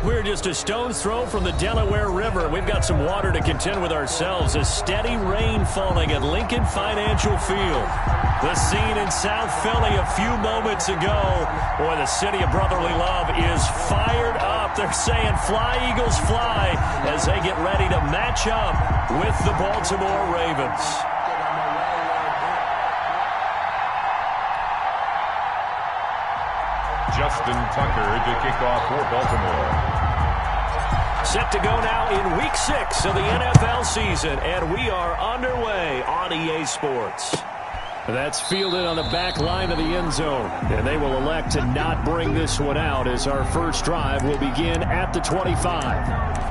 We're just a stone's throw from the Delaware River. We've got some water to contend with ourselves. A steady rain falling at Lincoln Financial Field. The scene in South Philly a few moments ago. Boy, the city of brotherly love is fired up. They're saying fly, Eagles, fly, as they get ready to match up with the Baltimore Ravens. Justin Tucker to kick off for Baltimore. Set to go now in Week 6 of the NFL season, and we are underway on EA Sports. That's fielded on the back line of the end zone, and they will elect to not bring this one out as our first drive will begin at the 25.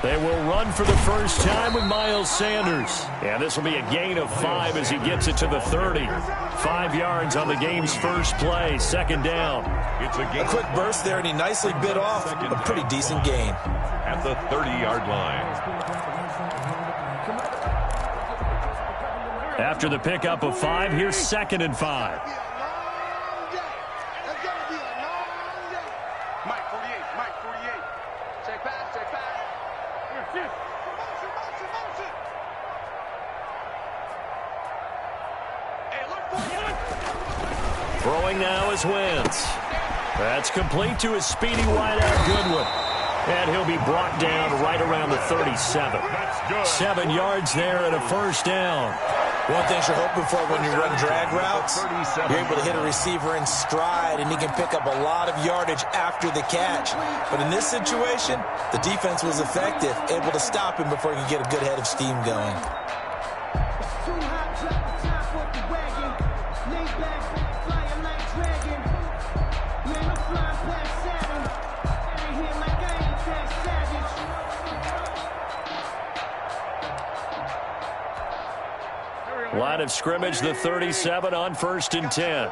They will run for the first time with Miles Sanders. And this will be a gain of 5 as he gets it to the 30. 5 yards on the game's first play. Second down. It's a quick burst there, and he nicely bit off a pretty decent gain. At the 30-yard line. After the pickup of 5, here's 2nd and 5. Throwing now is Wentz. That's complete to his speedy wideout Goodwin. And he'll be brought down right around the 37. 7 yards there and a first down. One thing you're hoping for when you run drag routes, you're able to hit a receiver in stride, and he can pick up a lot of yardage after the catch. But in this situation, the defense was effective, able to stop him before he could get a good head of steam going. Line of scrimmage, the 37 on 1st and 10.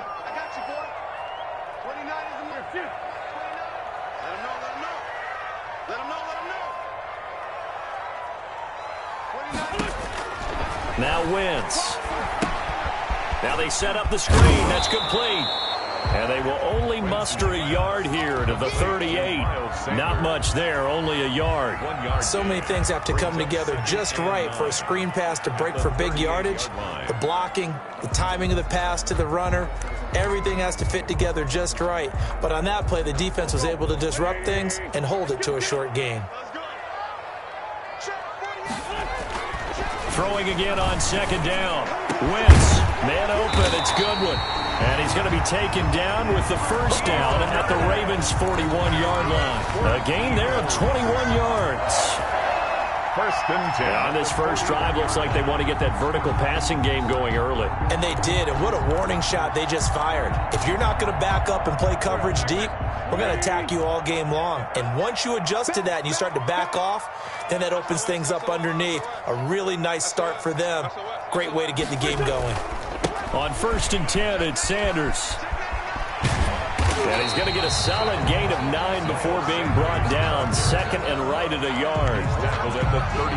Now Wentz. Now they set up the screen. That's complete. And they will only muster a yard here to the 38. Not much there, only a yard. So many things have to come together just right for a screen pass to break for big yardage. The blocking, the timing of the pass to the runner, everything has to fit together just right. But on that play, the defense was able to disrupt things and hold it to a short gain. Throwing again on 2nd down. Wentz, man open, it's Goodwin. And he's going to be taken down with the first down at the Ravens' 41-yard line. A gain there of 21 yards. 1st and 10. On this first drive, looks like they want to get that vertical passing game going early. And they did, and what a warning shot they just fired. If you're not going to back up and play coverage deep, we're going to attack you all game long. And once you adjust to that and you start to back off, then that opens things up underneath. A really nice start for them. Great way to get the game going. On 1st and 10, it's Sanders. And he's going to get a solid gain of 9 before being brought down. 2nd and right at a yard.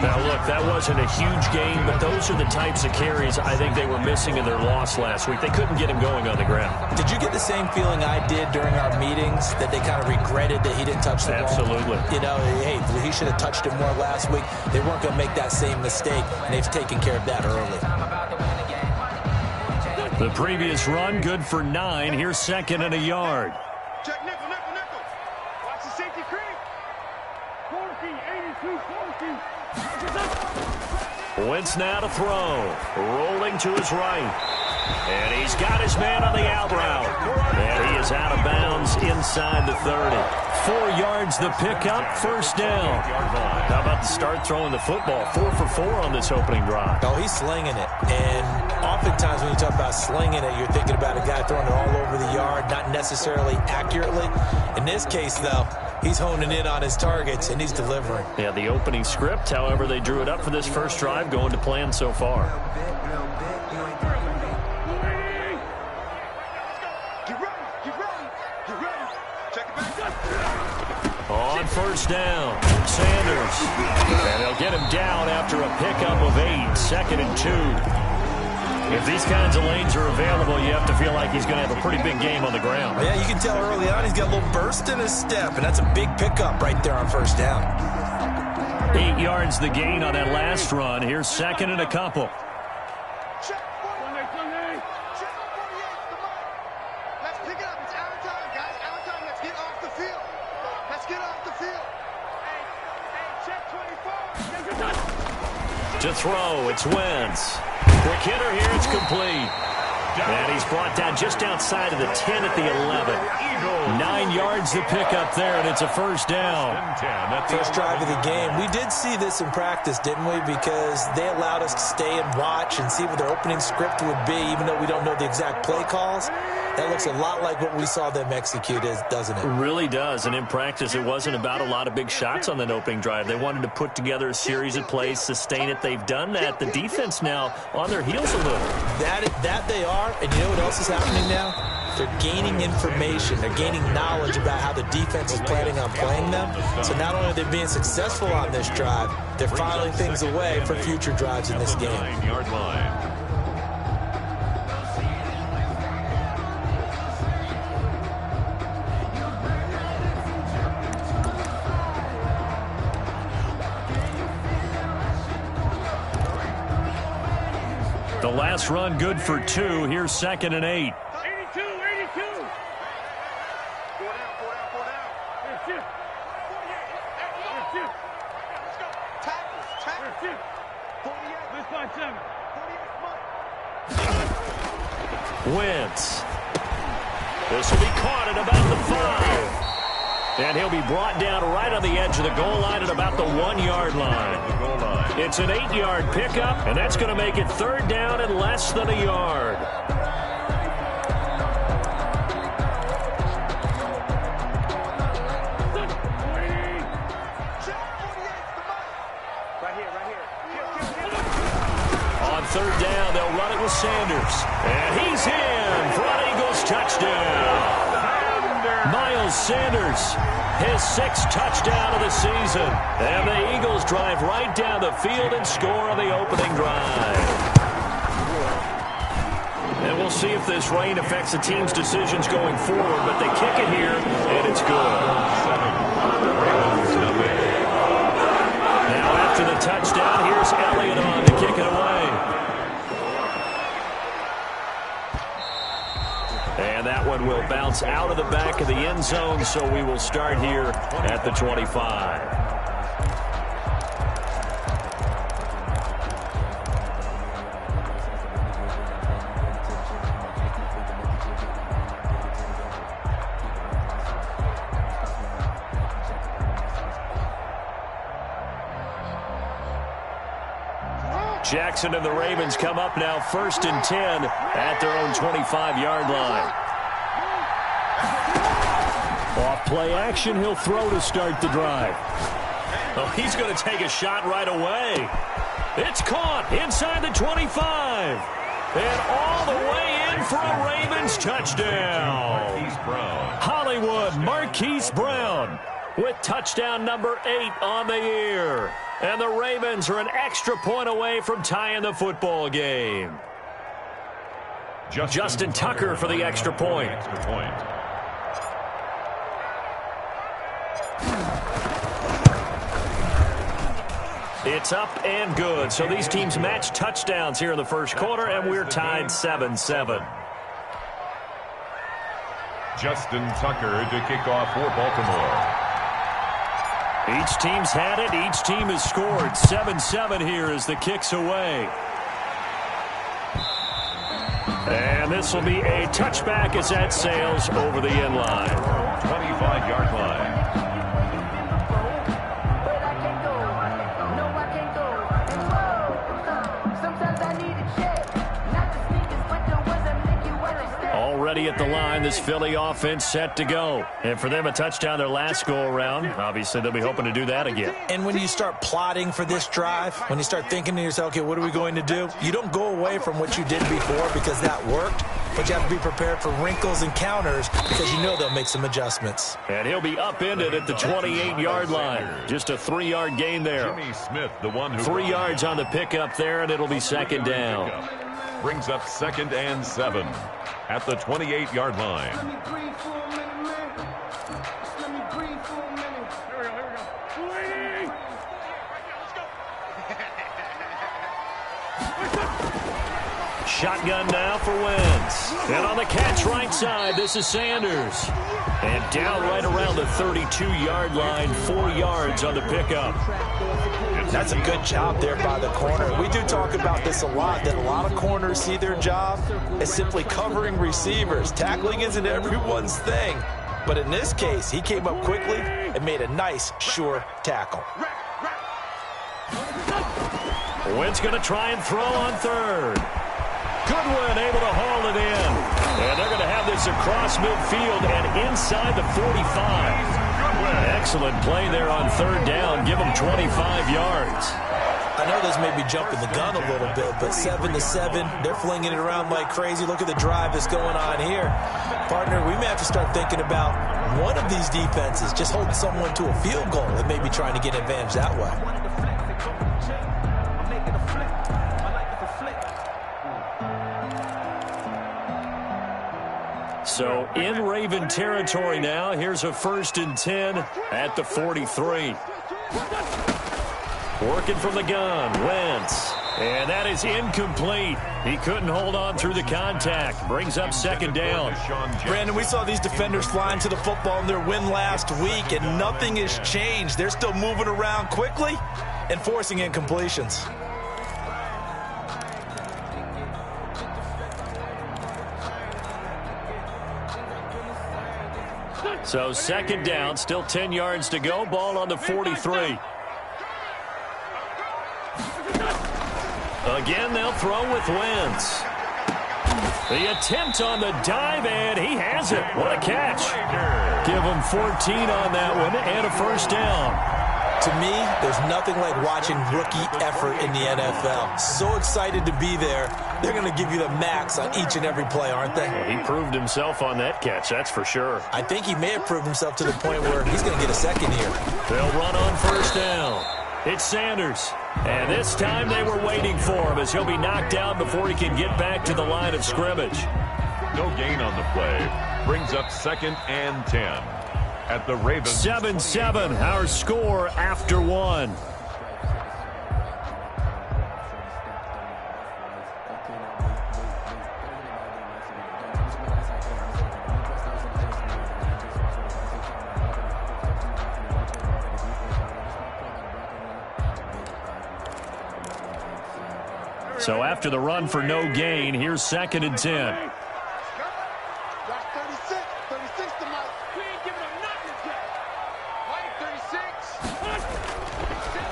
Now, look, that wasn't a huge gain, but those are the types of carries I think they were missing in their loss last week. They couldn't get him going on the ground. Did you get the same feeling I did during our meetings, that they kind of regretted that he didn't touch the ball? Absolutely. You know, hey, he should have touched it more last week. They weren't going to make that same mistake, and they've taken care of that early. The previous run, good for 9. Here's 2nd and a yard. Check nickel, nickel, nickel. Watch the safety creep. 42, 82, 40. Wentz now to throw. Rolling to his right. And he's got his man on the out route. And he is out of bounds inside the 30. 4 yards the pickup, first down. How about the start throwing the football? 4 for 4 on this opening drive. Oh, he's slinging it. And oftentimes when you talk about slinging it, you're thinking about a guy throwing it all over the yard, not necessarily accurately. In this case, though, he's honing in on his targets, and he's delivering. Yeah, the opening script, however, they drew it up for this first drive, going to plan so far. Get ready. Get ready. Get ready. Check it back. On first down, Sanders. And they'll get him down after a pickup of 8, 2nd and 2. If these kinds of lanes are available, you have to feel like he's going to have a pretty big game on the ground. Yeah, you can tell early on he's got a little burst in his step, and that's a big pickup right there on first down. 8 yards the gain on that last run. Here's 2nd and a couple. Check 48. Check 48. Come on. Let's pick it up. It's our time, guys. Our time. Let's get off the field. Let's get off the field. Hey, check 24. To throw, it's Wentz. Quick hitter here, it's complete. And he's brought down just outside of the 10 at the 11. 9 yards to pick up there, and it's a first down. First drive of the game. We did see this in practice, didn't we? Because they allowed us to stay and watch and see what their opening script would be, even though we don't know the exact play calls. That looks a lot like what we saw them execute, doesn't it? It really does. And in practice, it wasn't about a lot of big shots on that opening drive. They wanted to put together a series of plays, sustain it. They've done that. The defense now on their heels a little. That they are. And you know what else is happening now? They're gaining information. They're gaining knowledge about how the defense is planning on playing them. So not only are they being successful on this drive, they're filing things away for future drives in this game. 9-yard line. The last run good for 2. Here's 2nd and 8. 82. Go down. Here's 2. 48. Here's 2. Let's go. Tackles. 48. Let's find 7. 48. Wentz. This will be caught at about the 5. And he'll be brought down right on the edge of the goal line at about the 1-yard line. It's an 8-yard pickup, and that's going to make it 3rd down and less than a yard. On 3rd down, they'll run it with Sanders. And he's in for an Eagles touchdown. Miles Sanders, his 6th touchdown of the season. And the Eagles drive right down the field and score on the opening drive. And we'll see if this rain affects the team's decisions going forward, but they kick it here, and it's good. Now after the touchdown, here's Elliott on to kick it away. And that one will bounce out of the back of the end zone, so we will start here at the 25. Jackson and the Ravens come up now 1st and 10 at their own 25-yard line. Off play action, he'll throw to start the drive. Oh, he's going to take a shot right away. It's caught inside the 25. And all the way in for a Ravens touchdown. Hollywood Marquise Brown with touchdown number 8 on the year. And the Ravens are an extra point away from tying the football game. Justin Tucker for the extra point. It's up and good. So these teams match touchdowns here in the first quarter, and we're tied 7-7. Justin Tucker to kick off for Baltimore. Each team's had it. Each team has scored. 7-7 here as the kick's away. And this will be a touchback as that sails over the end line. 25-yard line. Already at the line, this Philly offense set to go. And for them, a touchdown their last go-around. Obviously, they'll be hoping to do that again. And when you start plotting for this drive, when you start thinking to yourself, okay, what are we going to do? You don't go away from what you did before because that worked. but you have to be prepared for wrinkles and counters because you know they'll make some adjustments. And he'll be upended at the 28-yard line. Just a 3-yard gain there. Jimmy Smith, the one who 3 yards on the pickup there, and it'll be second down. Brings up 2nd and 7 at the 28-yard line. Let me breathe for a minute, man. Let me breathe for a minute. Here we go. Let's go. Shotgun now for Wentz. And on the catch right side, this is Sanders. And down right around the 32-yard line, 4 yards on the pickup. That's a good job there by the corner. We do talk about this a lot, that a lot of corners see their job as simply covering receivers. Tackling isn't everyone's thing. But in this case, he came up quickly and made a nice, sure tackle. Wentz going to try and throw on third. Goodwin able to haul it in. And they're going to have this across midfield and inside the 45. Excellent play there on third down. Give them 25 yards. I know this may be jumping the gun a little bit, but 7-7, they're flinging it around like crazy. Look at the drive that's going on here. Partner, we may have to start thinking about one of these defenses just holding someone to a field goal and maybe trying to get advantage that way. So in Raven territory now. Here's a 1st and 10 at the 43. Working from the gun, Wentz. And that is incomplete. He couldn't hold on through the contact. Brings up 2nd down. Brandon, we saw these defenders flying to the football in their win last week, and nothing has changed. They're still moving around quickly and forcing incompletions. So 2nd down, still 10 yards to go. Ball on the 43. Again, they'll throw with Wentz. The attempt on the dive, and he has it. What a catch. Give him 14 on that one and a 1st down. To me, there's nothing like watching rookie effort in the NFL. So excited to be there. They're going to give you the max on each and every play, aren't they? Well, he proved himself on that catch, that's for sure. I think he may have proved himself to the point where he's going to get a second here. They'll run on 1st down. It's Sanders. And this time they were waiting for him as he'll be knocked down before he can get back to the line of scrimmage. No gain on the play. Brings up 2nd and 10 at the Ravens. 7-7, our score after 1. So after the run for no gain, here's 2nd and 10.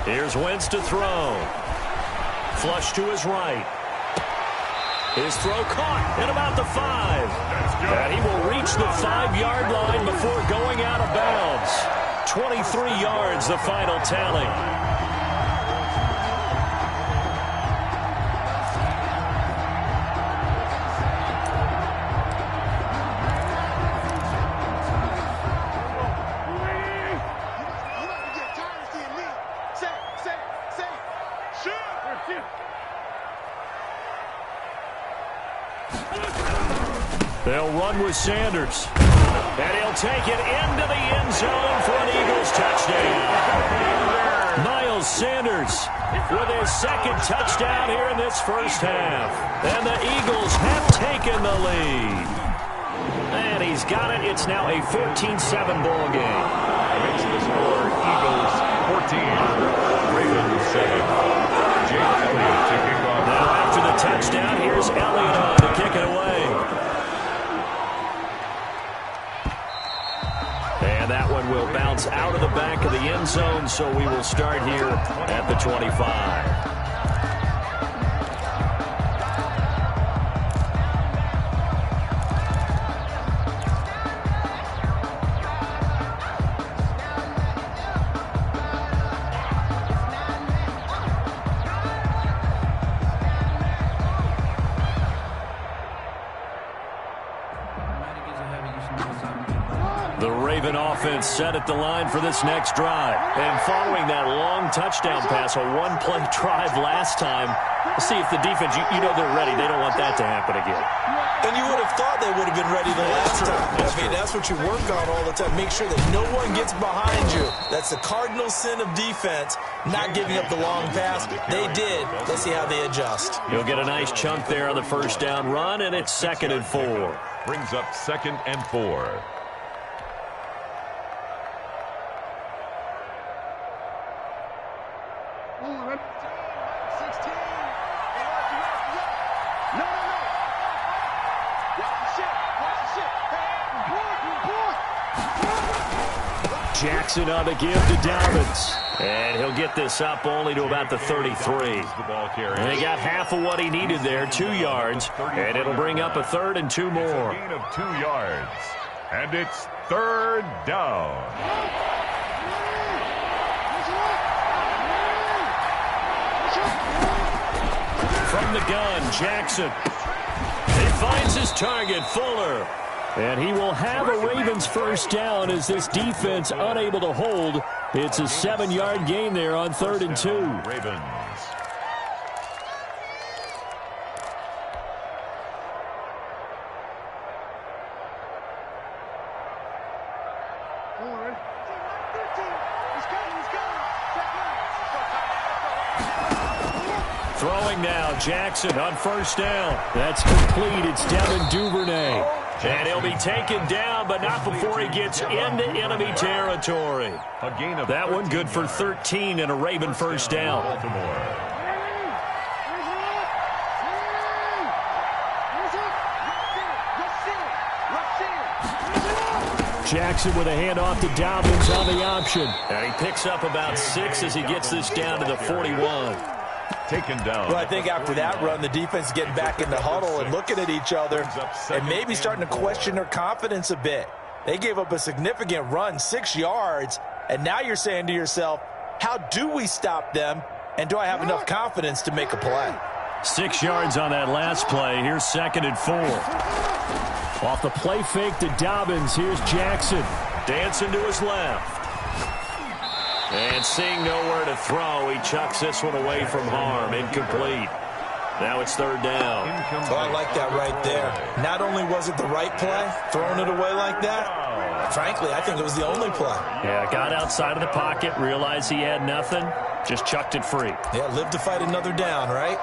Here's Wentz to throw. Flush to his right. His throw caught at about the 5. And he will reach the 5-yard line before going out of bounds. 23 yards, the final tally. They'll run with Sanders. And he'll take it into the end zone for an Eagles touchdown. Miles Sanders with his 2nd touchdown here in this first half. And the Eagles have taken the lead. And he's got it. It's now a 14-7 ball game. Makes the score Eagles 14, Ravens 7. Jake Elliott to kick off. Now after the touchdown, here's Elliott on to kick it away. And that one will bounce out of the back of the end zone, so we will start here at the 25. The Raven offense set at the line for this next drive. And following that long touchdown pass, a one-play drive last time, let's see if the defense, you know they're ready. They don't want that to happen again. And you would have thought they would have been ready the last time. That's what you work on all the time. Make sure that no one gets behind you. That's the cardinal sin of defense, not giving up the long pass. They did. Let's see how they adjust. He'll get a nice chunk there on the first down run, and it's 2nd and 4. Brings up 2nd and 4. Jackson on the give to Dobbins. And he'll get this up only to about the 33. And he got half of what he needed there, 2 yards. And it'll bring up a 3rd and 2 more. A gain of 2 yards. And it's 3rd down. From the gun, Jackson. He finds his target, Fuller. And he will have a Ravens first down as this defense unable to hold. It's a 7-yard gain there on 3rd and 2. Ravens. Throwing now, Jackson on first down. That's complete. It's Devin Duvernay. And he'll be taken down, but not before he gets into enemy territory. A gain of that one good for 13 and a Raven first down. Jackson with a handoff to Dobbins on the option. And he picks up about 6 as he gets this down to the 41. Taken down. Well, I think after that run, the defense is getting back in the huddle and looking at each other and maybe starting to question their confidence a bit. They gave up a significant run, 6 yards, and now you're saying to yourself, how do we stop them, and do I have enough confidence to make a play? 6 yards on that last play. Here's 2nd and 4. Off the play fake to Dobbins, here's Jackson. Dancing to his left. And seeing nowhere to throw, he chucks this one away from harm. Incomplete. Now it's 3rd down. Oh, I like that right there. Not only was it the right play, throwing it away like that, frankly, I think it was the only play. Yeah, got outside of the pocket, realized he had nothing, just chucked it free. Yeah, live to fight another down, right?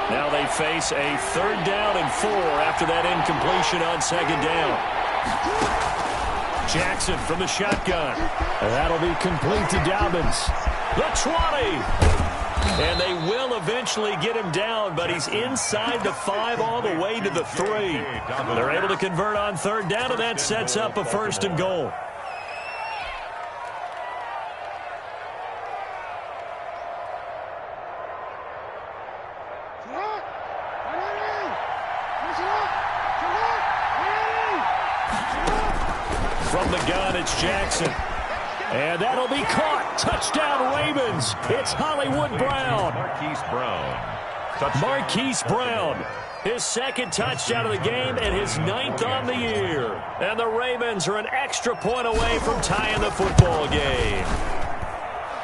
Now they face a 3rd down and 4 after that incompletion on 2nd down. Jackson from the shotgun. And that'll be complete to Dobbins. The 20. And they will eventually get him down, but he's inside the 5 all the way to the 3. They're able to convert on 3rd down, and that sets up a 1st and goal. From the gun, it's Jackson. And that'll be caught. Touchdown, Ravens. It's Hollywood Brown. Marquise Brown. Marquise Brown. His 2nd touchdown of the game and his 9th on the year. And the Ravens are an extra point away from tying the football game.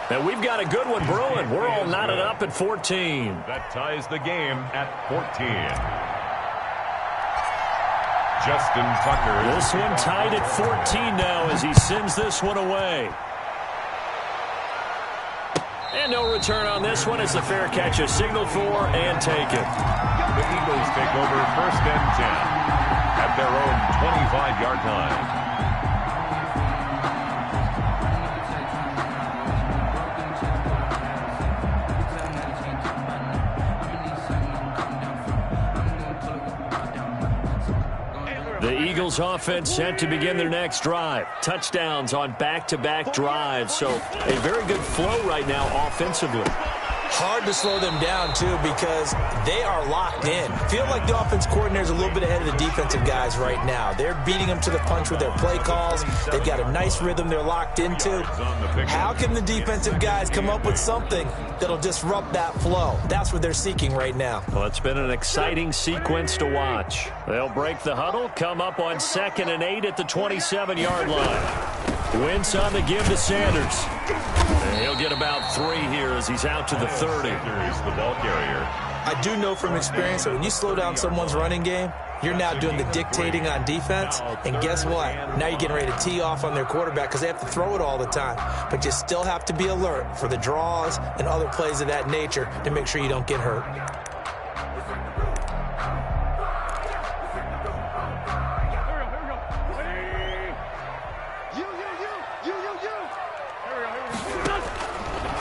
And we've got a good one brewing. We're all knotted up at 14. That ties the game at 14. Justin Tucker. This one tied at 14 now as he sends this one away. And no return on this one as the fair catch is signaled for and taken. The Eagles take over 1st and 10 at their own 25-yard line. The Eagles offense set to begin their next drive. Touchdowns on back-to-back drives, so a very good flow right now offensively. Hard to slow them down, too, because they are locked in. Feel like the offense coordinator is a little bit ahead of the defensive guys right now. They're beating them to the punch with their play calls. They've got a nice rhythm they're locked into. How can the defensive guys come up with something that'll disrupt that flow? That's what they're seeking right now. Well, it's been an exciting sequence to watch. They'll break the huddle, come up on 2nd and 8 at the 27-yard line. Wentz on the give to Sanders. And he'll get about 3 here as he's out to the 30. Sanders, the ball carrier. I do know from experience that when you slow down someone's running game, you're now doing the dictating on defense. And guess what? Now you're getting ready to tee off on their quarterback because they have to throw it all the time. But you still have to be alert for the draws and other plays of that nature to make sure you don't get hurt.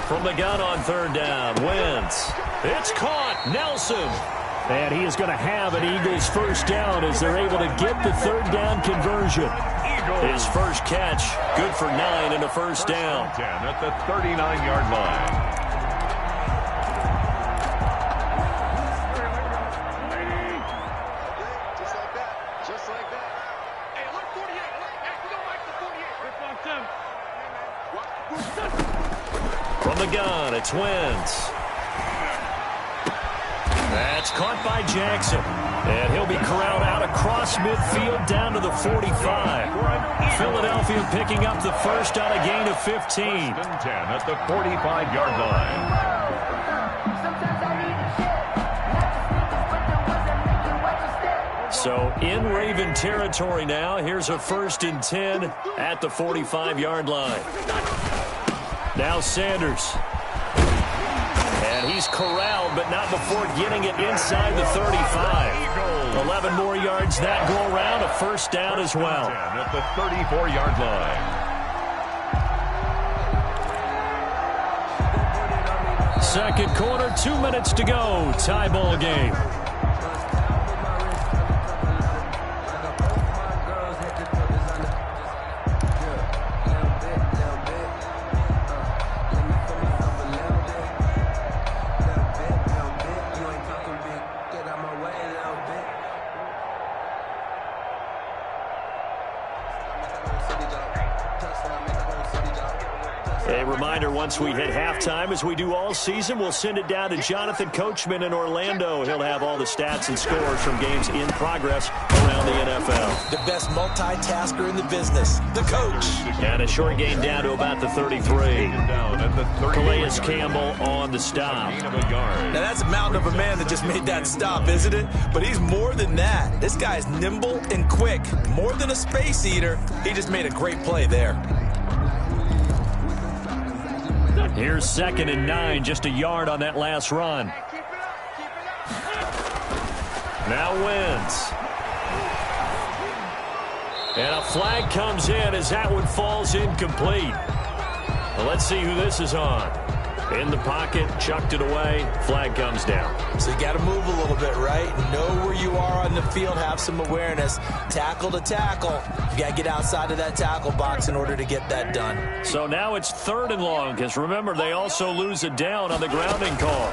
From the gun on 3rd down, Wentz. It's caught. Nelson. And he is going to have an Eagles first down as they're able to get the 3rd down conversion. His first catch, good for 9 and a first down. 10 at the 39-yard line. From the gun, it's Wentz. That's caught by Jackson. And he'll be corralled out across midfield down to the 45. Philadelphia picking up the first on a gain of 15. 10 at the 45-yard line. So in Raven territory now. Here's a 1st and 10 at the 45-yard line. Now Sanders. And he's corralled, but not before getting it inside the 35. 11 more yards that go around, a first down as well. 10 at the 34-yard line. Second quarter, 2 minutes to go. Tie ball game. A reminder, once we hit halftime, as we do all season, we'll send it down to Jonathan Coachman in Orlando. He'll have all the stats and scores from games in progress around the NFL. The best multitasker in the business, the coach. And a short gain down to about the 33. Down at the 30. Calais Campbell on the stop. Now that's a mountain of a man that just made that stop, isn't it? But he's more than that. This guy's nimble and quick. More than a space eater. He just made a great play there. Here's 2nd and 9, just a yard on that last run. Now Wentz. And a flag comes in as that one falls incomplete. Well, let's see who this is on. In the pocket, chucked it away, flag comes down. So you got to move a little bit, right? Know where you are on the field, have some awareness. Tackle to tackle. You got to get outside of that tackle box in order to get that done. So now it's 3rd and long, because remember, they also lose a down on the grounding call.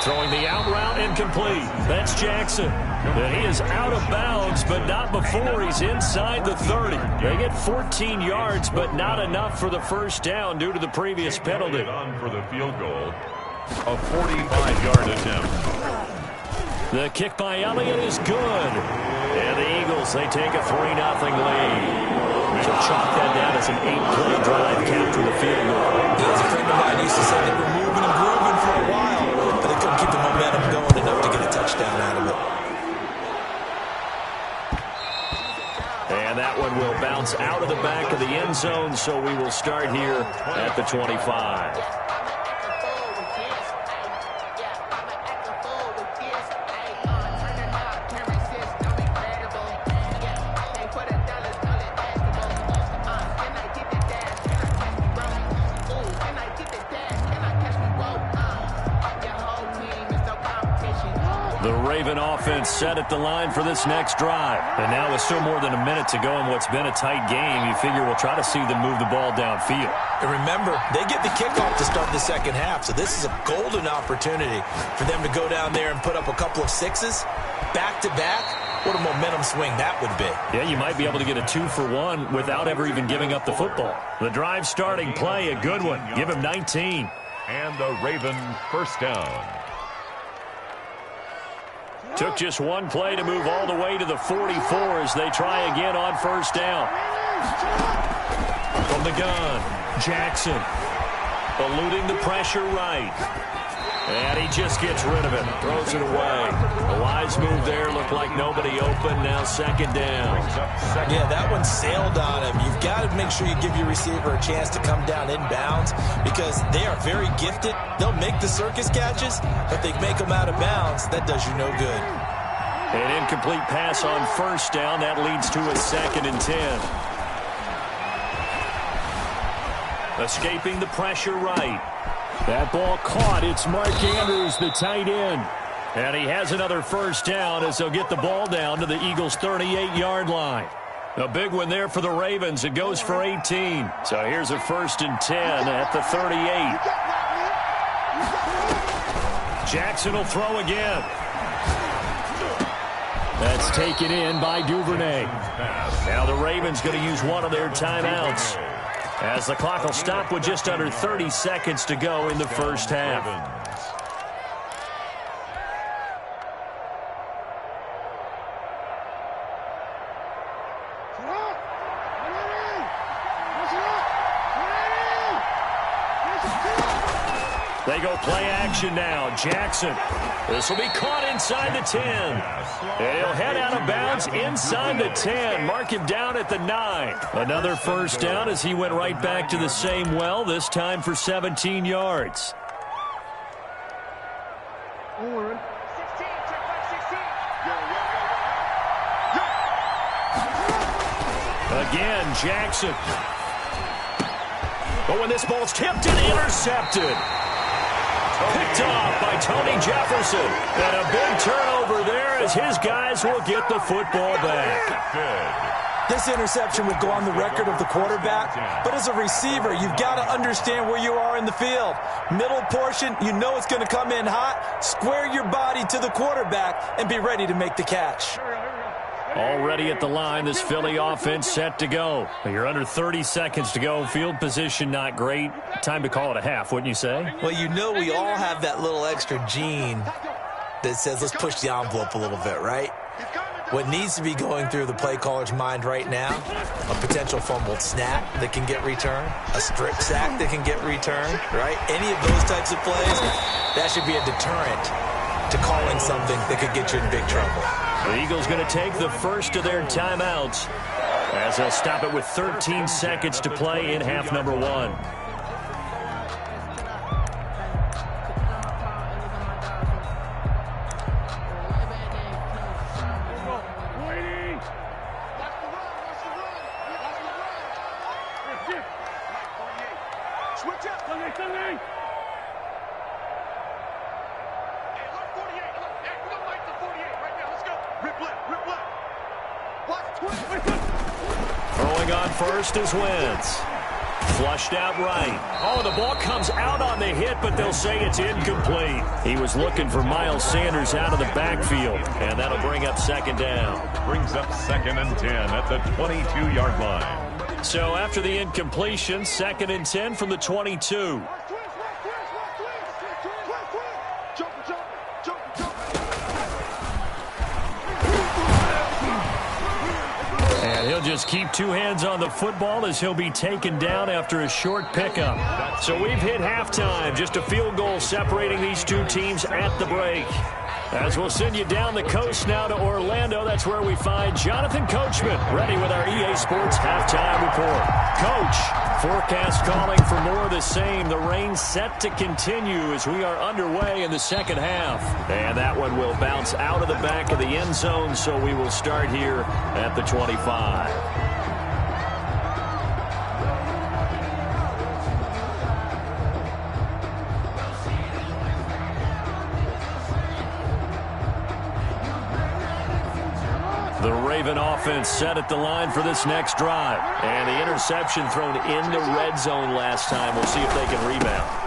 Throwing the out route incomplete. That's Jackson. And he is out of bounds, but not before he's inside the 30. They get 14 yards, but not enough for the first down due to the previous penalty. On for the field goal. A 45-yard attempt. The kick by Elliott is good. And the Eagles, they take a 3-0 lead. So chalk that down as an 8-play drive capture the field goal. As a friend of mine used to say, they were moving and grooving for a while, but they couldn't keep the momentum going enough to get a touchdown out of it. And that one will bounce out of the back of the end zone, so we will start here at the 25. The Raven offense set at the line for this next drive. And now with still more than a minute to go in what's been a tight game, you figure we'll try to see them move the ball downfield. And remember, they get the kickoff to start the second half, so this is a golden opportunity for them to go down there and put up a couple of sixes back-to-back. What a momentum swing that would be. Yeah, you might be able to get a 2-for-1 without ever even giving up the football. The drive starting play, a good one. Give him 19. And the Raven first down. Took just one play to move all the way to the 44 as they try again on first down. From the gun, Jackson eluding the pressure right. And he just gets rid of it, throws it away. A wise move there, looked like nobody open, now second down. Yeah, that one sailed on him. You've got to make sure you give your receiver a chance to come down inbounds because they are very gifted. They'll make the circus catches, but they make them out of bounds. That does you no good. An incomplete pass on first down. That leads to a 2nd and 10. Escaping the pressure right. That ball caught. It's Mark Andrews, the tight end. And he has another first down as they'll get the ball down to the Eagles' 38-yard line. A big one there for the Ravens. It goes for 18. So here's a 1st and 10 at the 38. Jackson will throw again. That's taken in by Duvernay. Now the Ravens going to use one of their timeouts, as the clock will stop with just under 30 seconds to go in the first half. They go play action now. Jackson. This will be caught inside the 10. And he'll head out of bounds inside the 10. Mark him down at the 9. Another first down as he went right back to the same well, this time for 17 yards. Again, Jackson. But when this ball's tipped and intercepted. Picked off by Tony Jefferson. And a big turnover there as his guys will get the football back. This interception will go on the record of the quarterback, but as a receiver, you've got to understand where you are in the field. Middle portion, you know it's going to come in hot. Square your body to the quarterback and be ready to make the catch. Already at the line, this Philly offense set to go. You're under 30 seconds to go. Field position not great. Time to call it a half, wouldn't you say? Well, you know we all have that little extra gene that says let's push the envelope a little bit, right? What needs to be going through the play caller's mind right now, a potential fumbled snap that can get returned, a strip sack that can get returned, right? Any of those types of plays, that should be a deterrent to calling something that could get you in big trouble. The Eagles going to take the first of their timeouts as they'll stop it with 13 seconds to play in half number 1. Throwing on first is Wentz. Flushed out right. Oh, the ball comes out on the hit, but they'll say it's incomplete. He was looking for Miles Sanders out of the backfield, and that'll bring up second down. Brings up 2nd and 10 at the 22-yard line. So after the incompletion, 2nd and 10 from the 22. And he'll just keep two hands on the football as he'll be taken down after a short pickup. So we've hit halftime. Just a field goal separating these two teams at the break. As we'll send you down the coast now to Orlando, that's where we find Jonathan Coachman ready with our EA Sports Halftime Report. Coach, forecast calling for more of the same. The rain set to continue as we are underway in the second half. And that one will bounce out of the back of the end zone, so we will start here at the 25. The Raven offense set at the line for this next drive. And the interception thrown in the red zone last time. We'll see if they can rebound.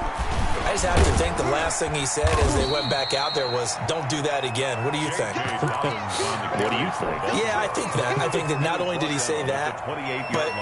I just have to think the last thing he said as they went back out there was, don't do that again. What do you think? What do you think? Yeah, I think that. I think that not only did he say that, but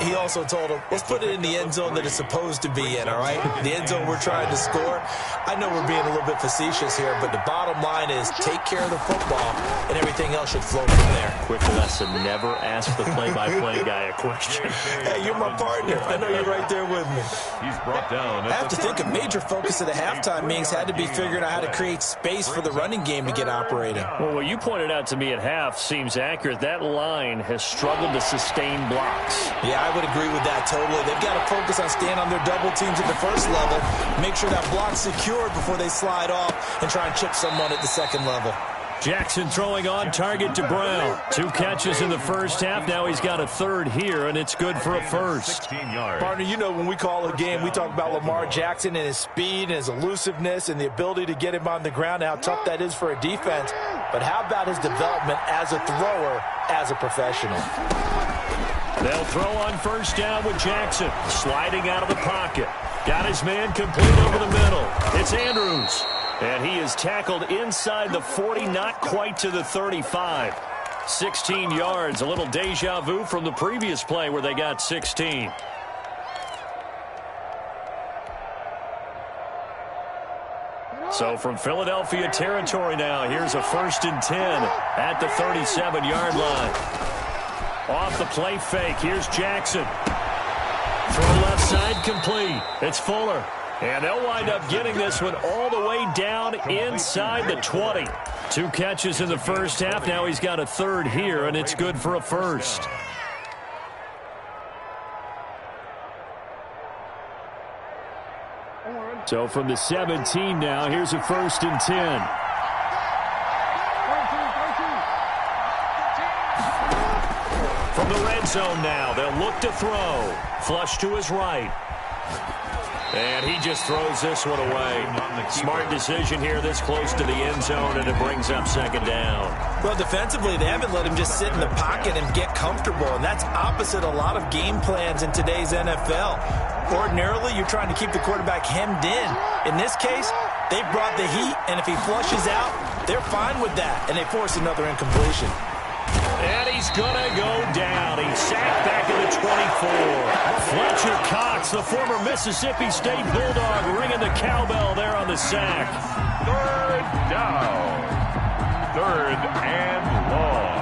he also told him, let's put it in the end zone that it's supposed to be in, all right? The end zone we're trying to score. I know we're being a little bit facetious here, but the bottom line is take care of the football, and everything else should flow from there. Quick lesson, never ask the play-by-play guy a question. Hey, you're my partner. I know you're right there with me. He's brought down. I have to think a major focus of the halftime meetings had to be figuring out how to create space for the running game to get operating. Well, what you pointed out to me at half seems accurate. That line has struggled to sustain blocks. Yeah, I would agree with that totally. They've got to focus on staying on their double teams at the first level, make sure that block's secured before they slide off and try and chip someone at the second level. Jackson throwing on target to Brown. 2 catches in the first half. Now he's got a third here, and it's good for a first. 16 yards. Partner, you know when we call a game, we talk about Lamar Jackson and his speed and his elusiveness and the ability to get him on the ground and how tough that is for a defense. But how about his development as a thrower, as a professional? They'll throw on first down with Jackson. Sliding out of the pocket. Got his man complete over the middle. It's Andrews. And he is tackled inside the 40, not quite to the 35. 16 yards, a little deja vu from the previous play where they got 16. So from Philadelphia territory now, here's a 1st and 10 at the 37-yard line. Off the play fake, here's Jackson. Throw left side complete. It's Fuller. And they'll wind up getting this one all the way down inside the 20. 2 catches in the first half. Now he's got a third here, and it's good for a first. So from the 17 now, here's a 1st and 10. From the red zone now, they'll look to throw. Flush to his right. And he just throws this one away. Smart decision here this close to the end zone, and it brings up 2nd down. Well, defensively, they haven't let him just sit in the pocket and get comfortable, and that's opposite a lot of game plans in today's NFL. Ordinarily, you're trying to keep the quarterback hemmed in. In this case, they brought the heat, and if he flushes out, they're fine with that, and they force another incompletion. And he's going to go down. He's sacked back at the 24. Fletcher Cox, the former Mississippi State Bulldog, ringing the cowbell there on the sack. 3rd down. 3rd and long.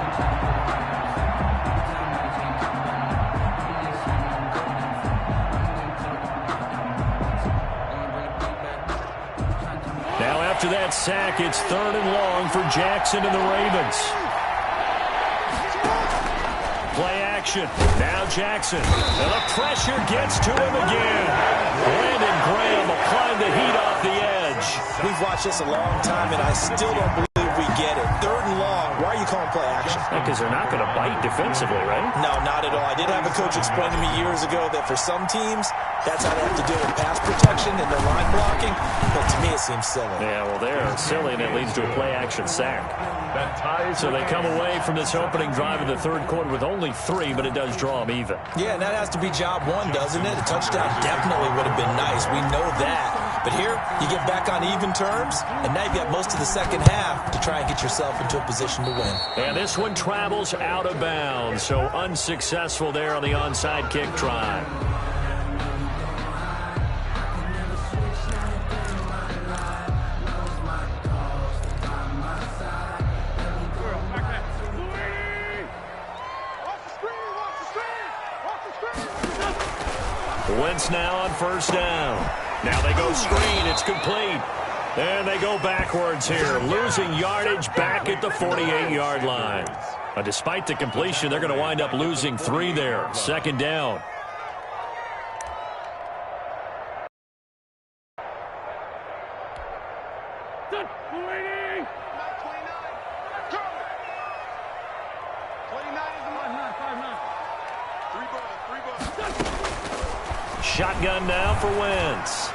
Now after that sack, it's 3rd and long for Jackson and the Ravens. Play action. Now Jackson. And the pressure gets to him again. Brandon Graham applying the heat off the edge. We've watched this a long time, and I still don't believe we get it. 3rd and long. Why are you calling play action? Because they're not going to bite defensively, right? No, not at all. I did have a coach explain to me years ago that for some teams, that's how they have to deal with pass protection and their line blocking. But to me, it seems silly. Yeah, well, they're silly, and it leads to a play-action sack. So they come away from this opening drive in the 3rd quarter with only 3, but it does draw them even. Yeah, and that has to be job 1, doesn't it? A touchdown definitely would have been nice. We know that. But here, you get back on even terms, and now you've got most of the second half to try and get yourself into a position to win. And this one travels out of bounds, so unsuccessful there on the onside kick try. Wentz now on first down. Now they go screen. It's complete. And they go backwards here, losing yardage back at the 48-yard line. Despite the completion, they're going to wind up losing 3 there. 2nd down. Shotgun now for Wentz.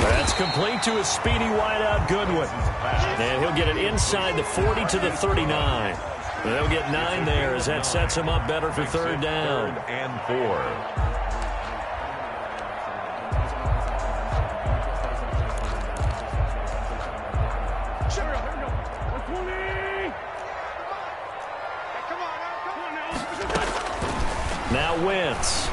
That's complete to a speedy wideout Goodwin. And he'll get it inside the 40 to the 39. They'll get 9 there as that sets them up better for third down. 3rd and 4. Now Wentz.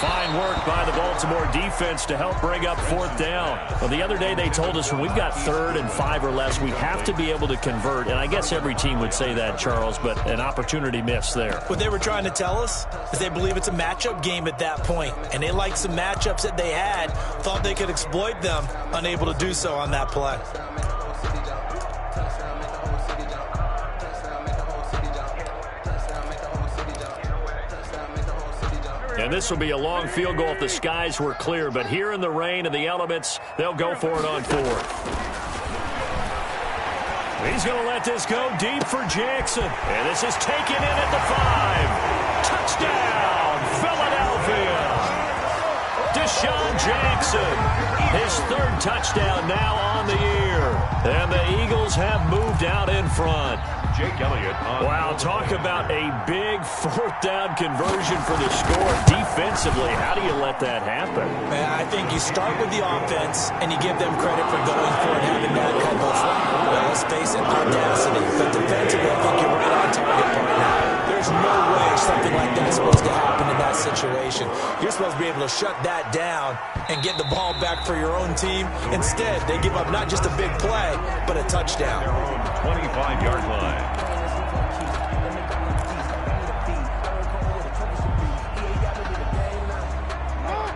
Fine work by the Baltimore defense to help bring up 4th down. Well, the other day they told us when we've got 3rd and 5 or less, we have to be able to convert. And I guess every team would say that, Charles, but an opportunity missed there. What they were trying to tell us is they believe it's a matchup game at that point. And they liked some matchups that they had, thought they could exploit them, unable to do so on that play. And this will be a long field goal if the skies were clear. But here in the rain and the elements, they'll go for it on 4th. He's going to let this go deep for Jackson. And this is taken in at the 5. Touchdown, Philadelphia. Deshaun Jackson, his 3rd touchdown now on the year. And the Eagles have moved out in front. Jake Elliott. Wow, talk about a big 4th down conversion for the score. Defensively, how do you let that happen? Man, I think you start with the offense, and you give them credit for going for it, having that kind of, well, let's face it, audacity. But defensively, I think you're right on target right now. There's no way something like that's supposed to happen in that situation. You're supposed to be able to shut that down and get the ball back for your own team. Instead, they give up not just a big play, but a touchdown. 25-yard line.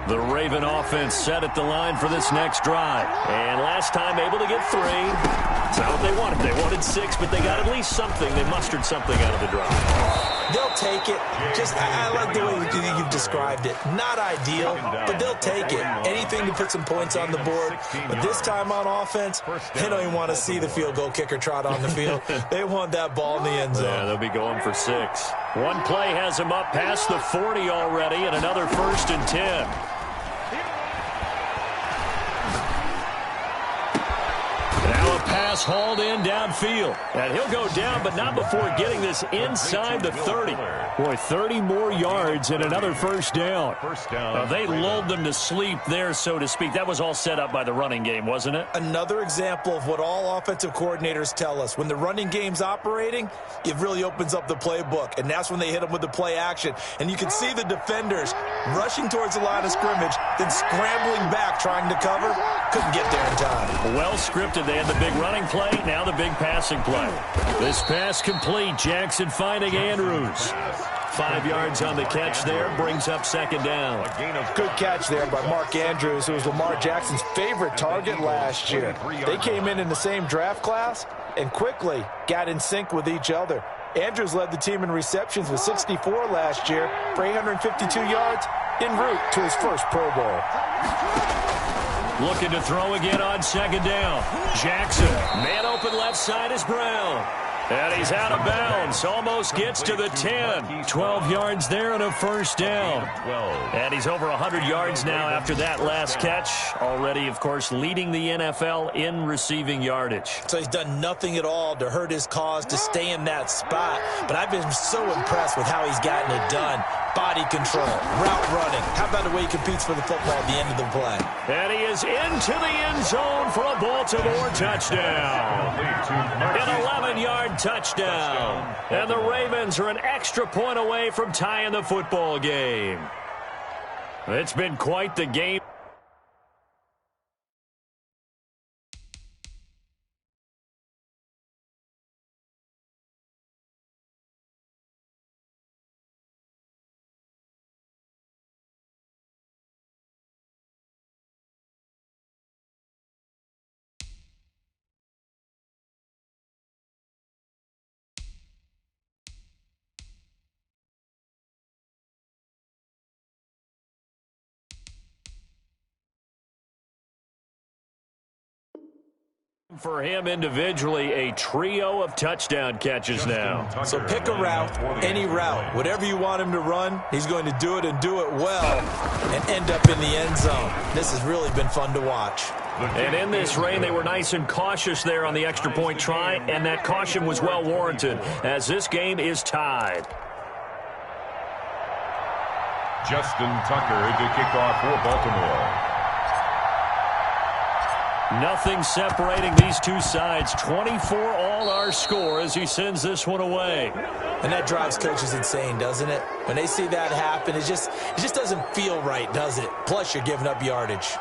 The Raven offense set at the line for this next drive. And last time able to get 3. It's not what they wanted. They wanted 6, but they got at least something. They mustered something out of the drive. They'll take it. I like the way you've described it. Not ideal, but they'll take it. Anything to put some points on the board. But this time on offense, they don't even want to see the field goal kicker trot on the field. They want that ball in the end zone. Yeah, they'll be going for 6. One play has them up past the 40 already, and another 1st and 10. Hauled in downfield. And he'll go down, but not before getting this inside the 30. Boy, 30 more yards and another 1st down. They lulled them to sleep there, so to speak. That was all set up by the running game, wasn't it? Another example of what all offensive coordinators tell us. When the running game's operating, it really opens up the playbook. And that's when they hit them with the play action. And you can see the defenders rushing towards the line of scrimmage, then scrambling back, trying to cover. Couldn't get there in time. Well scripted. They had the big running play, now the big passing play. This pass complete. Jackson finding Andrews. 5 yards on the catch there, brings up 2nd down. Good catch there by Mark Andrews, who was Lamar Jackson's favorite target last year. They came in the same draft class and quickly got in sync with each other. Andrews led the team in receptions with 64 last year for 852 yards en route to his first Pro Bowl. Looking to throw again on 2nd down. Jackson, man open left side is Brown. And he's out of bounds. Almost gets to the 10. 12 yards there and a 1st down. And he's over 100 yards now after that last catch. Already, of course, leading the NFL in receiving yardage. So he's done nothing at all to hurt his cause to stay in that spot. But I've been so impressed with how he's gotten it done. Body control, route running. How about the way he competes for the football at the end of the play? And he is into the end zone for a Baltimore touchdown. An 11-yard touchdown. And the Ravens are an extra point away from tying the football game. It's been quite the game. For him individually, a trio of touchdown catches now. So pick a route, any route. Whatever you want him to run, he's going to do it and do it well and end up in the end zone. This has really been fun to watch. And in this rain, they were nice and cautious there on the extra point try, and that caution was well warranted as this game is tied. Justin Tucker to kick off for Baltimore. Nothing separating these two sides. 24 all our score as he sends this one away. And that drives coaches insane, doesn't it? When they see that happen, it just doesn't feel right, does it? Plus, you're giving up yardage.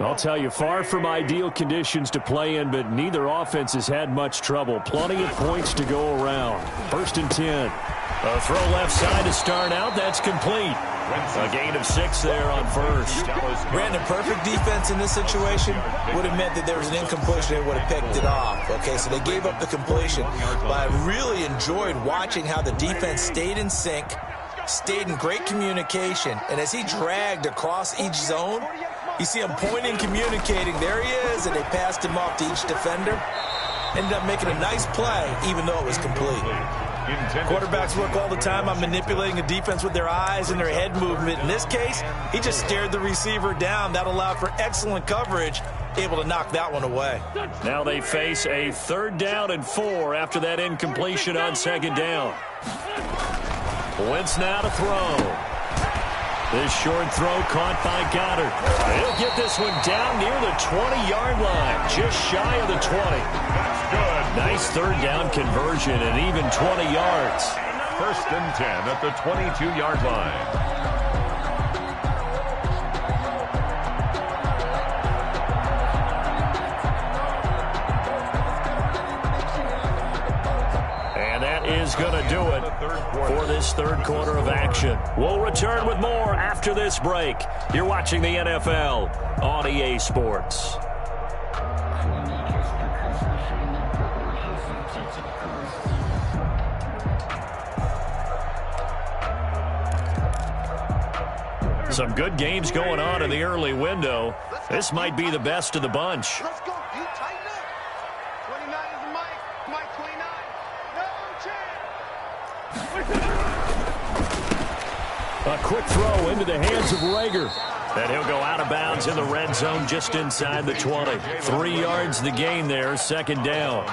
I'll tell you, far from ideal conditions to play in, but neither offense has had much trouble. Plenty of points to go around. 1st and 10. A throw left side to start out. That's complete. A gain of 6 there on first. Brandon, perfect defense in this situation would have meant that there was an incompletion. They would have picked it off. Okay, so they gave up the completion. But I really enjoyed watching how the defense stayed in sync, stayed in great communication, and as he dragged across each zone, you see him pointing, communicating. There he is, and they passed him off to each defender. Ended up making a nice play, even though it was complete. Quarterbacks work all the time on manipulating a defense with their eyes and their head movement. In this case, he just stared the receiver down. That allowed for excellent coverage, able to knock that one away. Now they face a 3rd down and 4 after that incompletion on 2nd down. Wentz now to throw. This short throw caught by Goddard. He'll get this one down near the 20-yard line, just shy of the 20. That's good. Nice 3rd down conversion and even 20 yards. 1st and 10 at the 22-yard line. Is going to do it for this 3rd quarter of action. We'll return with more after this break. You're watching the NFL on EA Sports. Some good games going on in the early window. This might be the best of the bunch. Let's go. You tighten up. 29 is the Mike. Mike 29. A quick throw into the hands of Rager. And he'll go out of bounds in the red zone just inside the 20. 3 yards the gain there, 2nd down.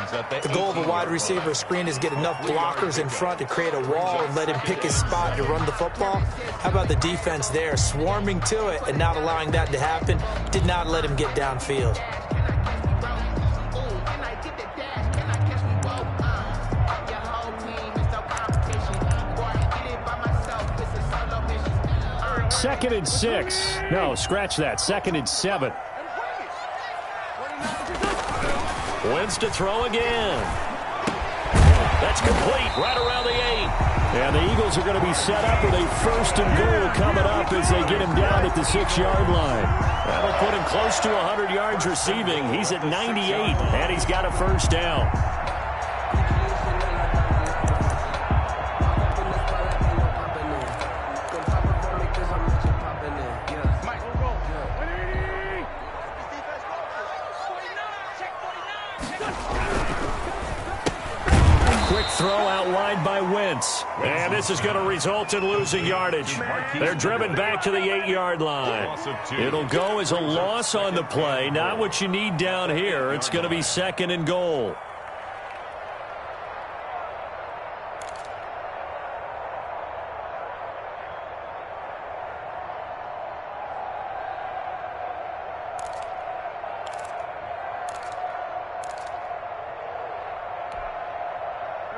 The goal of a wide receiver screen is get enough blockers in front to create a wall and let him pick his spot to run the football. How about the defense there, swarming to it and not allowing that to happen? Did not let him get downfield. Second and 6. No, scratch that. 2nd and 7. Wentz to throw again. That's complete right around the 8. And the Eagles are going to be set up with a 1st and goal coming up as they get him down at the 6-yard line. That'll put him close to 100 yards receiving. He's at 98, and he's got a 1st down. Throw out wide by Wentz. And this is going to result in losing yardage. They're driven back to the 8-yard line. It'll go as a loss on the play. Not what you need down here. It's going to be 2nd and goal.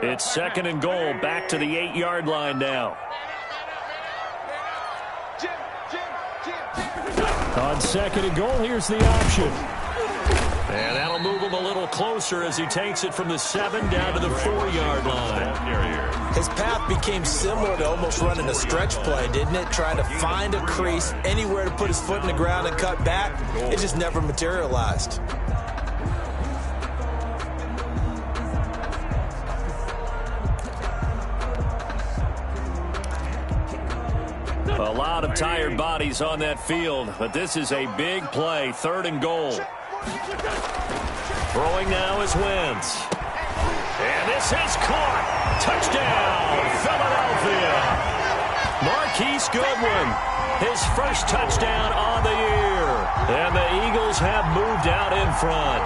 It's 2nd and goal, back to the 8-yard line now. On 2nd and goal, here's the option. And that'll move him a little closer as he takes it from the 7 down to the 4-yard line. His path became similar to almost running a stretch play, didn't it? Trying to find a crease, anywhere to put his foot in the ground and cut back. It just never materialized. A lot of tired bodies on that field, but this is a big play, 3rd and goal. Throwing now is Wentz. And this is caught. Touchdown, Philadelphia. Marquise Goodwin, his first touchdown on the year. And the Eagles have moved out in front.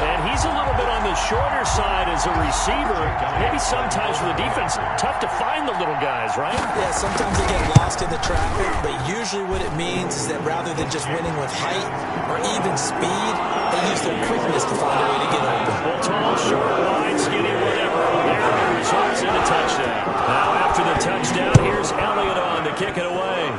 And he's a little bit on the shorter side as a receiver. Maybe sometimes for the defense, tough to find the little guys, right? Yeah, sometimes they get lost in the traffic, but usually what it means is that rather than just winning with height or even speed, they use their quickness to find a way to get open. Well, tall, short, wide, skinny, whatever. There it results in a touchdown. Now after the touchdown, here's Elliott on to kick it away.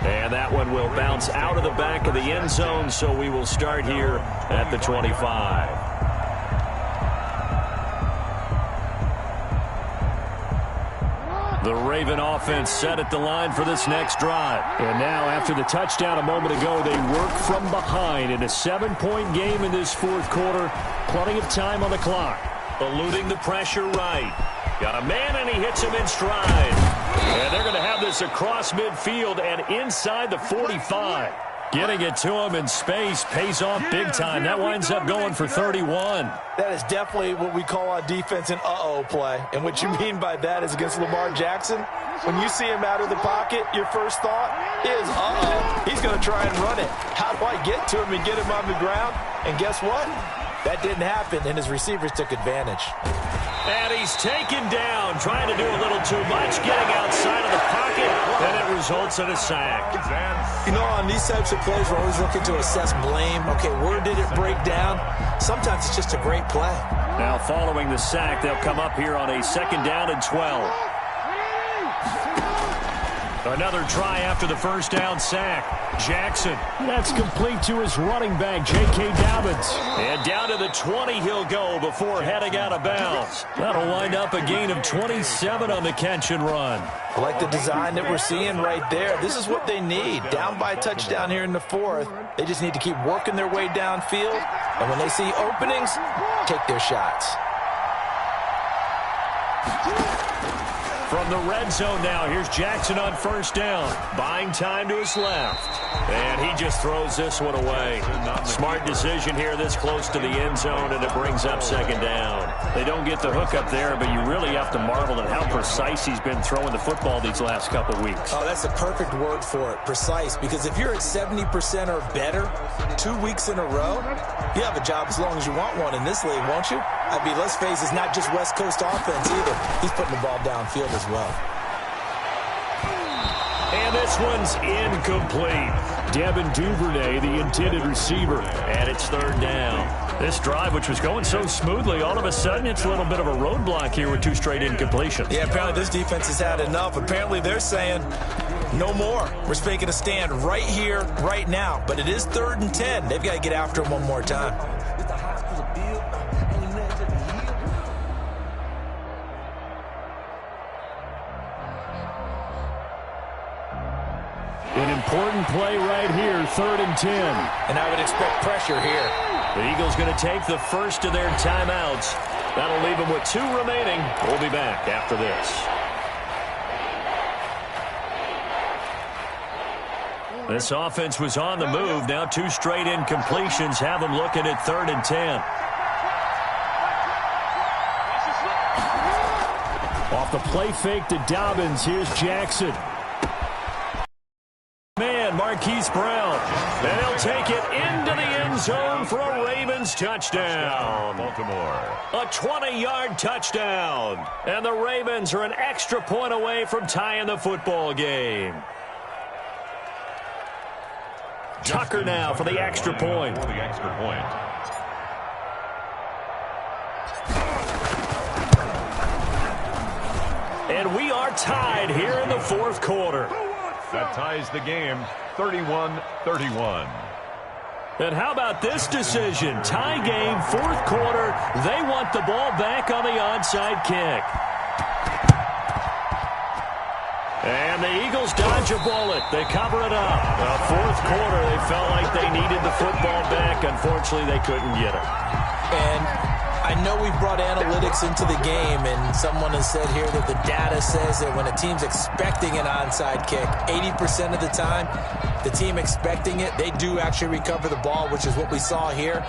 And that one will bounce out of the back of the end zone, so we will start here at the 25. The Raven offense set at the line for this next drive. And now, after the touchdown a moment ago, they work from behind in a 7-point game in this 4th quarter. Plenty of time on the clock. Eluding the pressure right. Got a man, and he hits him in stride. And they're going to have this across midfield and inside the 45. Getting it to him in space pays off big time. That winds up going for 31. That is definitely what we call on defense an uh-oh play. And what you mean by that is against Lamar Jackson, when you see him out of the pocket, your first thought is, uh-oh, he's going to try and run it. How do I get to him and get him on the ground? And guess what? That didn't happen, and his receivers took advantage. And he's taken down, trying to do a little too much, getting outside of the pocket, and it results in a sack. You know, on these types of plays, we're always looking to assess blame. Okay, where did it break down? Sometimes it's just a great play. Now, following the sack, they'll come up here on a 2nd down and 12. Another try after the first down sack. Jackson. That's complete to his running back, J.K. Dobbins. And down to the 20 he'll go before heading out of bounds. That'll wind up a gain of 27 on the catch and run. I like the design that we're seeing right there. This is what they need. Down by a touchdown here in the 4th. They just need to keep working their way downfield. And when they see openings, take their shots. From the red zone now, here's Jackson on 1st down. Buying time to his left. And he just throws this one away. Smart decision here this close to the end zone, and it brings up 2nd down. They don't get the hook up there, but you really have to marvel at how precise he's been throwing the football these last couple weeks. Oh, that's the perfect word for it, precise. Because if you're at 70% or better 2 weeks in a row, you have a job as long as you want one in this league, won't you? I mean, let's face it, it's not just West Coast offense either. He's putting the ball downfield as well. And this one's incomplete. Devin Duvernay, the intended receiver, and it's 3rd down. This drive, which was going so smoothly, all of a sudden it's a little bit of a roadblock here with 2 straight incompletions. Yeah, apparently this defense has had enough. Apparently they're saying, no more. We're making a stand right here, right now. But it is 3rd and 10. They've got to get after him one more time. An important play right here, 3rd and 10. And I would expect pressure here. The Eagles going to take the first of their timeouts. That'll leave them with 2 remaining. We'll be back after this. This offense was on the move. Now 2 straight incompletions have them looking at 3rd and 10. Off the play fake to Dobbins, here's Jackson. Man, Marquise Brown. And he'll take it into the end zone for a Ravens touchdown. Baltimore. A 20-yard touchdown. And the Ravens are an extra point away from tying the football game. Tucker now for the extra point. For the extra point. And we are tied here in the 4th quarter. That ties the game 31-31. And how about this decision? Tie game, fourth quarter. They want the ball back on the onside kick. And the Eagles dodge a bullet. They cover it up. Fourth quarter, they felt like they needed the football back. Unfortunately, they couldn't get it. And I know we've brought analytics into the game, and someone has said here that the data says that when a team's expecting an onside kick, 80% of the time, the team expecting it, they do actually recover the ball, which is what we saw here.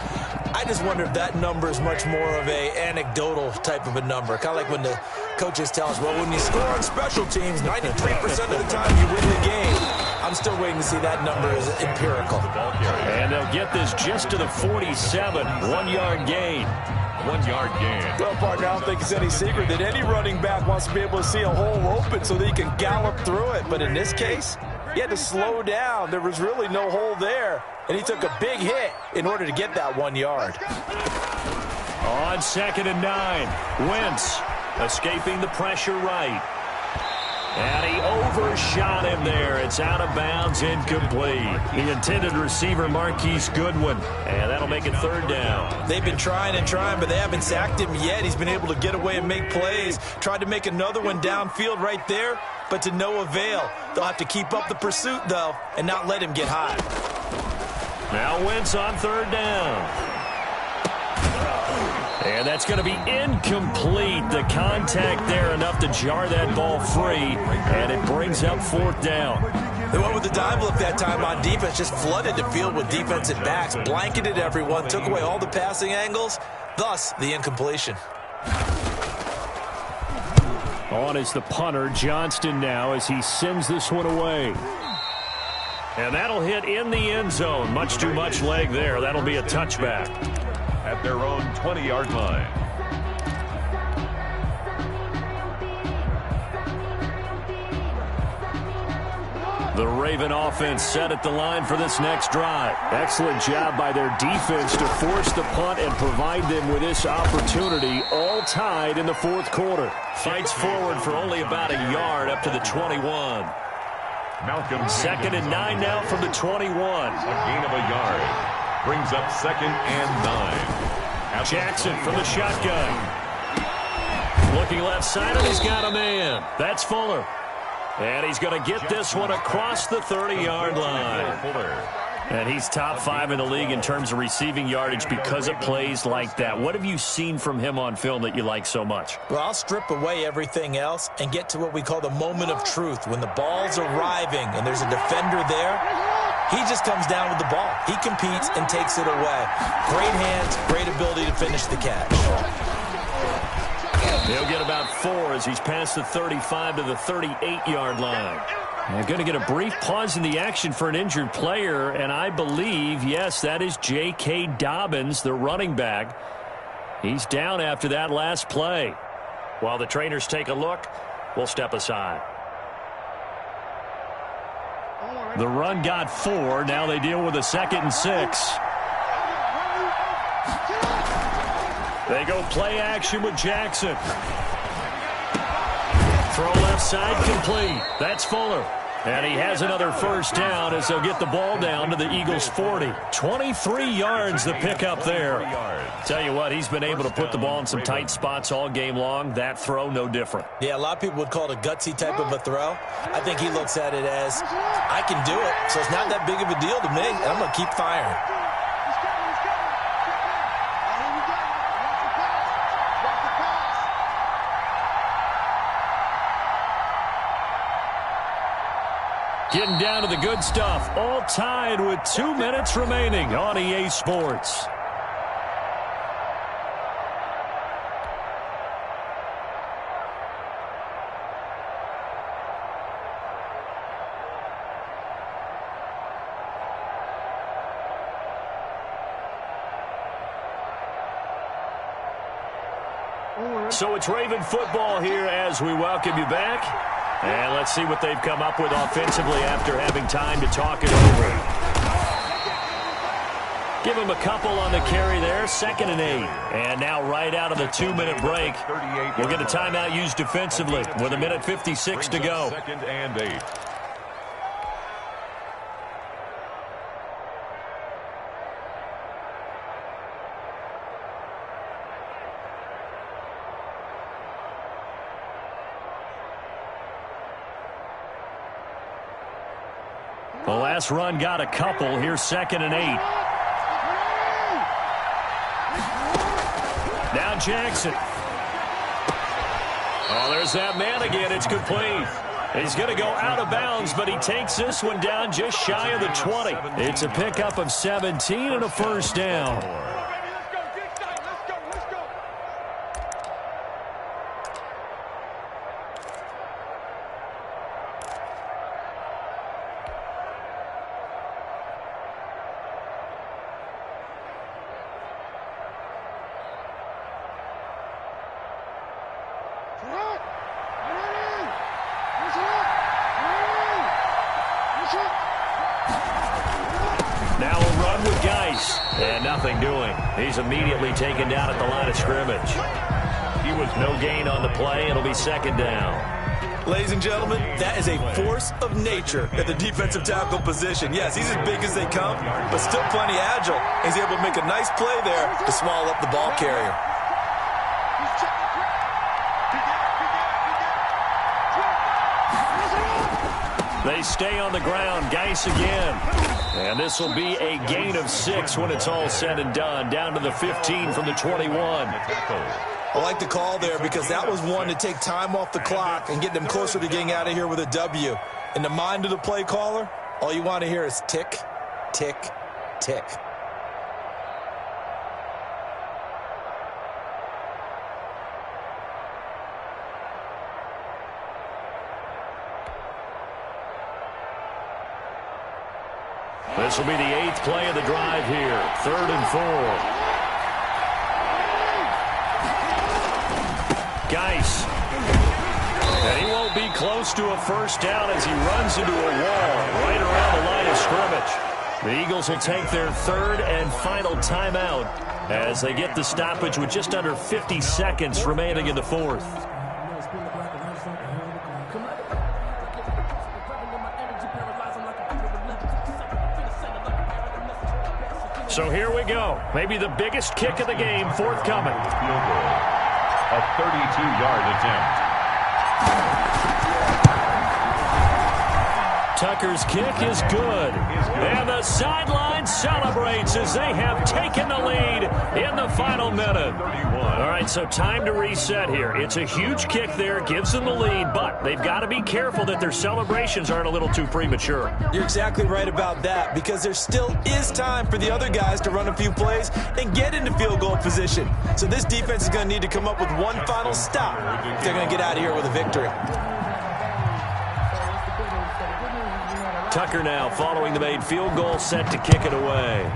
I just wonder if that number is much more of a anecdotal type of a number. Kind of like when the coaches tell us, well, when you score on special teams, 93% of the time you win the game. I'm still waiting to see that number is empirical. And they'll get this just to the 47, 1-yard gain. 1-yard gain. Well, partner, I don't think it's any secret that any running back wants to be able to see a hole open so that he can gallop through it. But in this case, he had to slow down. There was really no hole there, and he took a big hit in order to get that 1 yard. On 2nd and 9, Wentz escaping the pressure right. And he overshot him there. It's out of bounds, incomplete. The intended receiver, Marquise Goodwin. And that'll make it 3rd down. They've been trying and trying, but they haven't sacked him yet. He's been able to get away and make plays. Tried to make another one downfield right there, but to no avail. They'll have to keep up the pursuit, though, and not let him get hot. Now Wentz on 3rd down. And that's going to be incomplete. The contact there enough to jar that ball free, and it brings up 4th down. They went with the dive look that time on defense, just flooded the field with defensive backs, blanketed everyone, took away all the passing angles, thus the incompletion. On is the punter, Johnston now, as he sends this one away. And that'll hit in the end zone. Much too much leg there. That'll be a touchback. At their own 20-yard line. The Raven offense set at the line for this next drive. Excellent job by their defense to force the punt and provide them with this opportunity, all tied in the 4th quarter. Fights forward for only about a yard up to the 21. Malcolm 2nd and 9 now from the 21. A gain of a yard. Brings up 2nd and 9. Jackson from the shotgun. Looking left side, and he's got a man. That's Fuller. And he's going to get this one across the 30-yard line. And he's top 5 in the league in terms of receiving yardage because of plays like that. What have you seen from him on film that you like so much? Well, I'll strip away everything else and get to what we call the moment of truth. When the ball's arriving and there's a defender there, he just comes down with the ball. He competes and takes it away. Great hands, great ability to finish the catch. He'll get about 4 as he's past the 35 to the 38-yard line. They're going to get a brief pause in the action for an injured player, and I believe, yes, that is J.K. Dobbins, the running back. He's down after that last play. While the trainers take a look, we'll step aside. The run got 4. Now they deal with a 2nd and 6. They go play action with Jackson. Throw left side complete. That's Fuller. And he has another 1st down as they'll get the ball down to the Eagles' 40. 23 yards the pickup there. Tell you what, he's been able to put the ball in some tight spots all game long. That throw, no different. Yeah, a lot of people would call it a gutsy type of a throw. I think he looks at it as, I can do it, so it's not that big of a deal to me, and I'm going to keep firing. Getting down to the good stuff. All tied with 2 minutes remaining on EA Sports. So it's Raven football here as we welcome you back. And let's see what they've come up with offensively after having time to talk it over. Give him a couple on the carry there. 2nd and 8. And now right out of the 2-minute break, we'll get a timeout used defensively with 1:56 to go. 2nd and 8. The last run got a couple. Here's 2nd and 8. Now Jackson. Oh, there's that man again. It's complete. He's going to go out of bounds, but he takes this one down just shy of the 20. It's a pickup of 17 and a first down. Now a run with Geis. And nothing doing. He's immediately taken down at the line of scrimmage. He was no gain on the play. It'll be 2nd down. Ladies and gentlemen, that is a force of nature at the defensive tackle position. Yes, he's as big as they come, but still plenty agile. He's able to make a nice play there to swallow up the ball carrier. They stay on the ground. Geis again. And this will be a gain of 6 when it's all said and done. Down to the 15 from the 21. I like the call there because that was one to take time off the clock and get them closer to getting out of here with a W. In the mind of the play caller, all you want to hear is tick, tick, tick. This will be the 8th play of the drive here. 3rd and 4. Geis. And he won't be close to a first down as he runs into a wall right around the line of scrimmage. The Eagles will take their 3rd and final timeout as they get the stoppage with just under 50 seconds remaining in the 4th. So here we go. Maybe the biggest kick of the game forthcoming. Field goal. A 32-yard attempt. Tucker's kick is good. And the sideline celebrates as they have taken the lead in the final minute. All right, so time to reset here. It's a huge kick there, gives them the lead, but they've got to be careful that their celebrations aren't a little too premature. You're exactly right about that because there still is time for the other guys to run a few plays and get into field goal position. So this defense is going to need to come up with one final stop if they're going to get out of here with a victory. Tucker now following the made field goal, set to kick it away.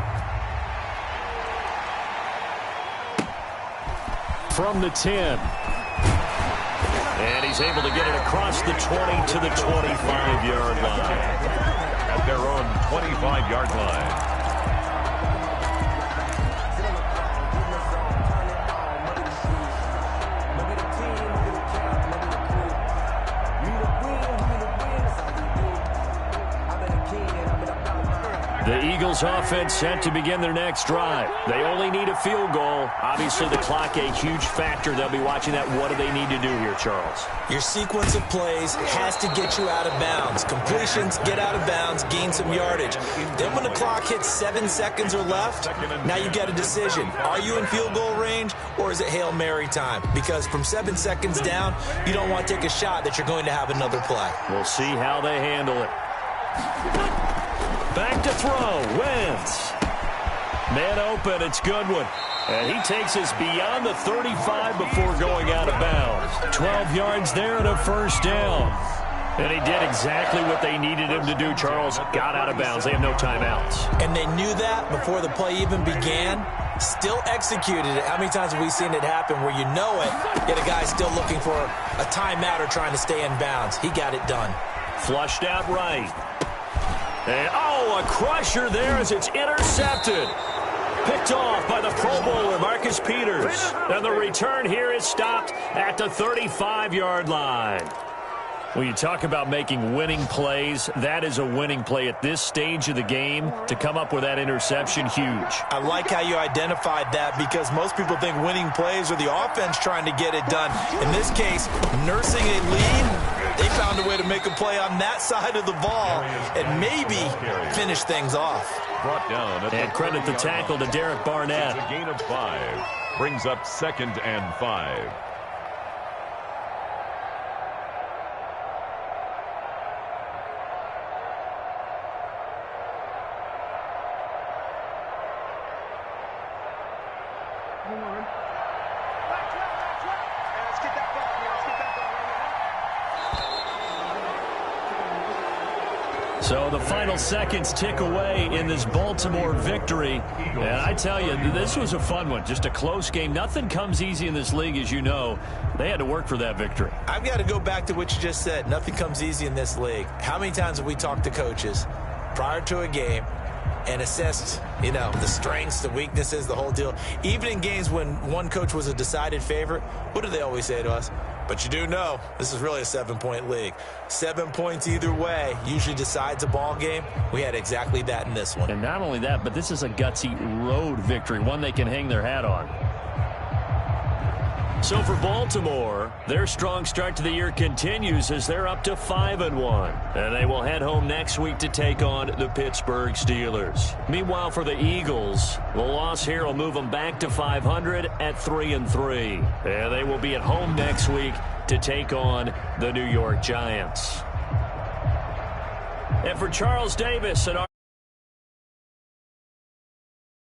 From the 10. And he's able to get it across the 20 to the 25-yard line. At their own 25-yard line. The Eagles offense set to begin their next drive. They only need a field goal. Obviously, the clock a huge factor. They'll be watching that. What do they need to do here, Charles? Your sequence of plays has to get you out of bounds. Completions, get out of bounds, gain some yardage. Then when the clock hits 7 seconds or left, now you get a decision. Are you in field goal range or is it Hail Mary time? Because from 7 seconds down, you don't want to take a shot that you're going to have another play. We'll see how they handle it. Back to throw. Wentz. Man open. It's Goodwin. And he takes us beyond the 35 before going out of bounds. 12 yards there and a first down. And he did exactly what they needed him to do, Charles. Got out of bounds. They have no timeouts. And they knew that before the play even began. Still executed it. How many times have we seen it happen where you know it, yet a guy's still looking for a timeout or trying to stay in bounds? He got it done. Flushed out right. And, oh, a crusher there as it's intercepted. Picked off by the Pro Bowler, Marcus Peters. And the return here is stopped at the 35-yard line. When you talk about making winning plays, that is a winning play at this stage of the game. To come up with that interception, huge. I like how you identified that because most people think winning plays are the offense trying to get it done. In this case, nursing a lead They found a way to make a play on that side of the ball and maybe finish things off. Brought down at And credit the tackle to Derek Barnett. It's a gain of 5. Brings up 2nd and 5. Let's get that ball here. Let's get that ball right here. So the final seconds tick away in this Baltimore victory. And I tell you, this was a fun one. Just a close game. Nothing comes easy in this league, as you know. They had to work for that victory. I've got to go back to what you just said. Nothing comes easy in this league. How many times have we talked to coaches prior to a game and assessed, the strengths, the weaknesses, the whole deal? Even in games when one coach was a decided favorite, what do they always say to us? But you do know this is really a 7-point league. 7 points either way usually decides a ball game. We had exactly that in this one. And not only that, but this is a gutsy road victory, one they can hang their hat on. So for Baltimore, their strong start to the year continues as they're up to 5-1. And they will head home next week to take on the Pittsburgh Steelers. Meanwhile, for the Eagles, the loss here will move them back to 500 at 3-3. And they will be at home next week to take on the New York Giants. And for Charles Davis and our